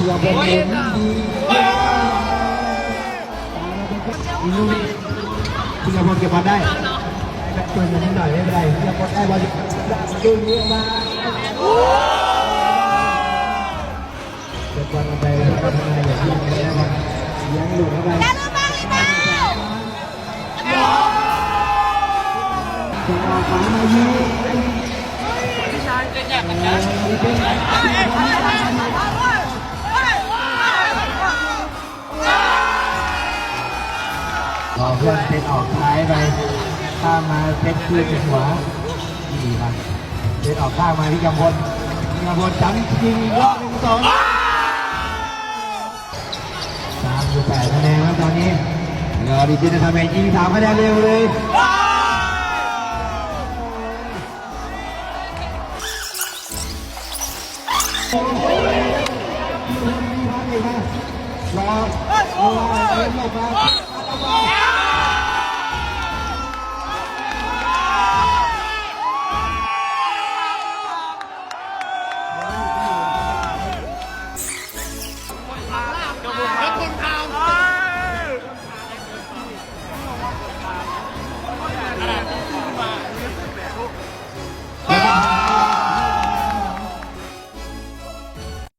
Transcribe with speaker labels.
Speaker 1: เราเป็นเองดีลูกคุณจะพอเก็บบอลได้แบบตัวนิดหน่อยไม่เป็นไรคุณจะพอได้บอลดึงเยอะมาเก็บบอลไปทำอะไรอย่างนี้นะครับยังหลุดเข้าไปจะออกขวามายิงรอเพื่อนเซตออกท้ายไปข้ามมาเซตคืนหัวนี่ครับเซตออกข้างมาที่กำพลจำยิงรอบ1-2ตามอยู่8 คะแนนครับตอนนี้รอดิจิทัลทำเองยิง3 คะแนนเร็วเลยรอเล่นหลบมา